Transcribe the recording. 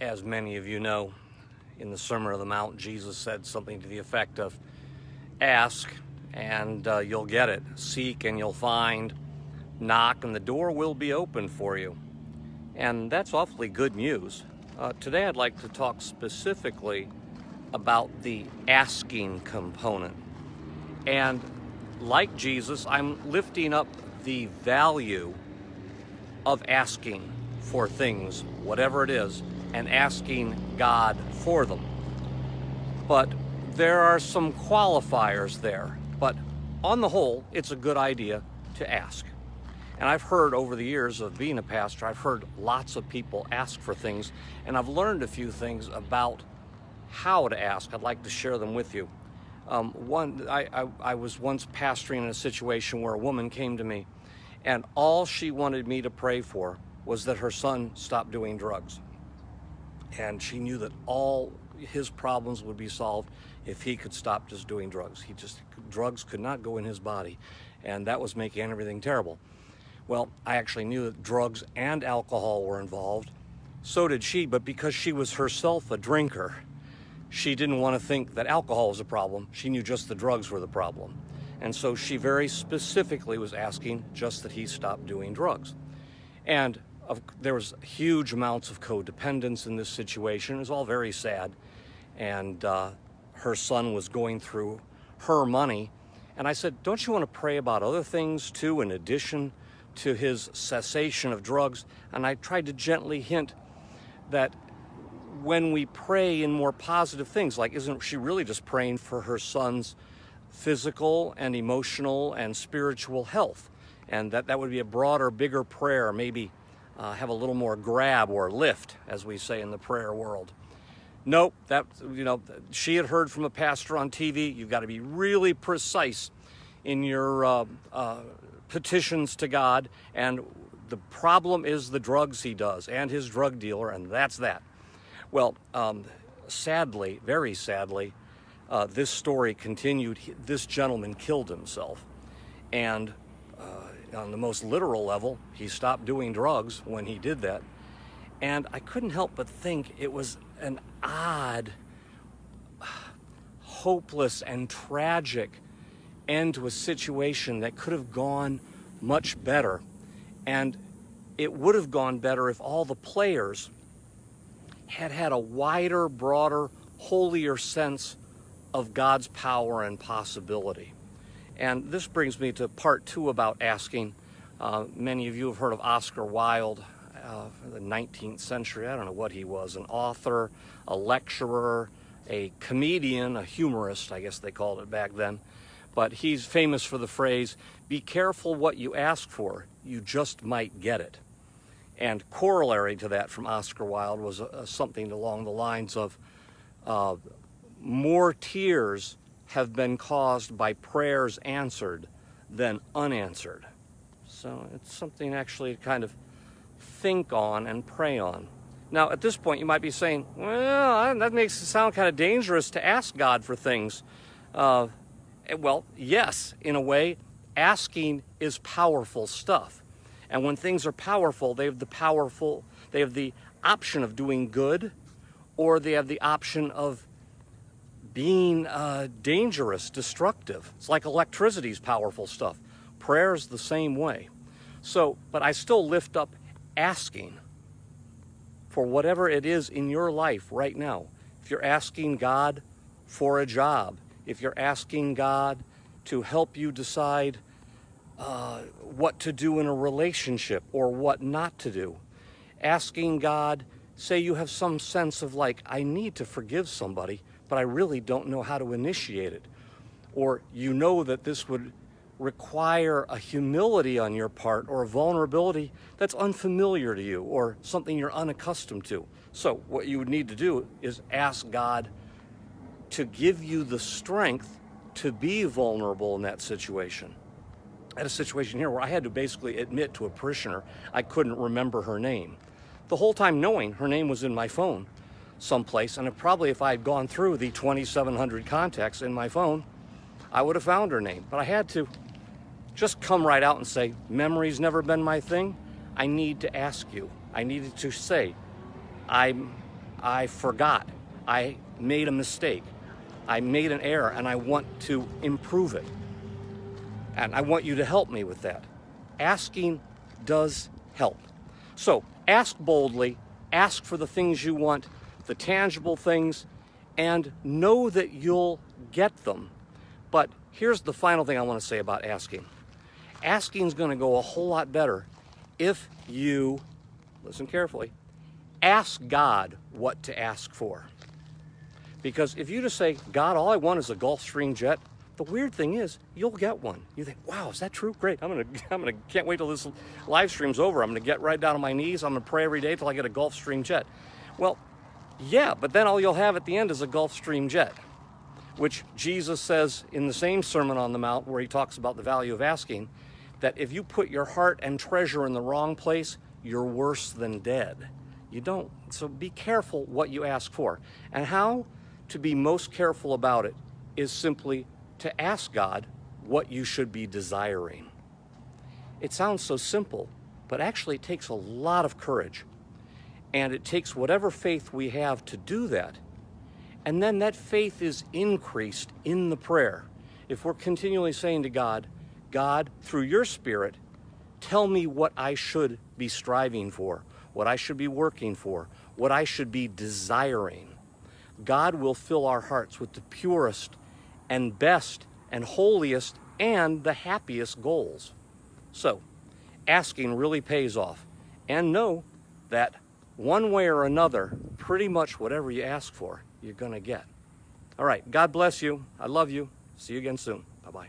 As many of you know, in the Sermon on the Mount, Jesus said something to the effect of, ask and you'll get it. Seek and you'll find. Knock and the door will be open for you. And that's awfully good news. Today I'd like to talk specifically about the asking component. And like Jesus, I'm lifting up the value of asking for things, whatever it is, and asking God for them. But there are some qualifiers there. But on the whole, it's a good idea to ask. And I've heard over the years of being a pastor, I've heard lots of people ask for things, and I've learned a few things about how to ask. I'd like to share them with you. I was once pastoring in a situation where a woman came to me, and all she wanted me to pray for was that her son stopped doing drugs. And she knew that all his problems would be solved if he could stop just doing drugs. Drugs could not go in his body, and that was making everything terrible. Well, I actually knew that drugs and alcohol were involved. So did she, but because she was herself a drinker, she didn't want to think that alcohol was a problem. She knew just the drugs were the problem. And so she very specifically was asking just that he stop doing drugs. And there was huge amounts of codependence in this situation. It was all very sad. And her son was going through her money. And I said, don't you want to pray about other things too, in addition to his cessation of drugs? And I tried to gently hint that when we pray in more positive things, like isn't she really just praying for her son's physical and emotional and spiritual health? And that would be a broader, bigger prayer, maybe have a little more grab or lift, as we say in the prayer world. Nope, she had heard from a pastor on TV, you've got to be really precise in your petitions to God, and the problem is the drugs he does and his drug dealer, and that's that. Well, sadly, very sadly, this story continued. This gentleman killed himself, and on the most literal level, he stopped doing drugs when he did that. And I couldn't help but think it was an odd, hopeless, and tragic end to a situation that could have gone much better. And it would have gone better if all the players had a wider, broader, holier sense of God's power and possibility. And this brings me to part two about asking. Many of you have heard of Oscar Wilde, the 19th century. I don't know what he was, an author, a lecturer, a comedian, a humorist, I guess they called it back then. But he's famous for the phrase, be careful what you ask for, you just might get it. And corollary to that from Oscar Wilde was something along the lines of, more tears have been caused by prayers answered than unanswered. So it's something actually to kind of think on and pray on. Now, at this point, you might be saying, well, that makes it sound kind of dangerous to ask God for things. Well, yes, in a way, asking is powerful stuff. And when things are powerful, they have the option of doing good, or they have the option of being dangerous, destructive. It's like electricity's powerful stuff. Prayer's the same way. So, but I still lift up asking for whatever it is in your life right now. If you're asking God for a job, if you're asking God to help you decide what to do in a relationship or what not to do, asking God, say you have some sense of like, I need to forgive somebody, but I really don't know how to initiate it. Or you know that this would require a humility on your part or a vulnerability that's unfamiliar to you or something you're unaccustomed to. So what you would need to do is ask God to give you the strength to be vulnerable in that situation. I had a situation here where I had to basically admit to a parishioner I couldn't remember her name. The whole time knowing her name was in my phone someplace, and if I had gone through the 2,700 contacts in my phone, I would have found her name. But I had to just come right out and say, memory's never been my thing. I need to ask you. I needed to say, I'm I forgot, I made a mistake, I made an error, and I want to improve it. And I want you to help me with that. Asking does help. So ask boldly, ask for the things you want, the tangible things, and know that you'll get them. But here's the final thing I want to say about asking. Asking is going to go a whole lot better if you, listen carefully, ask God what to ask for. Because if you just say, God, all I want is a Gulfstream jet, the weird thing is, you'll get one. You think, wow, is that true? Great. Can't wait till this live stream's over. I'm gonna get right down on my knees. I'm gonna pray every day till I get a Gulfstream jet. Well, yeah, but then all you'll have at the end is a Gulfstream jet, which Jesus says in the same Sermon on the Mount, where he talks about the value of asking, that if you put your heart and treasure in the wrong place, you're worse than dead. You don't. So be careful what you ask for. And how to be most careful about it is simply to ask God what you should be desiring. It sounds so simple, but actually it takes a lot of courage. And it takes whatever faith we have to do that. And then that faith is increased in the prayer. If we're continually saying to God, God, through your Spirit, tell me what I should be striving for, what I should be working for, what I should be desiring. God will fill our hearts with the purest and best and holiest and the happiest goals. So, asking really pays off. And know that one way or another, pretty much whatever you ask for, you're going to get. All right, God bless you. I love you. See you again soon. Bye-bye.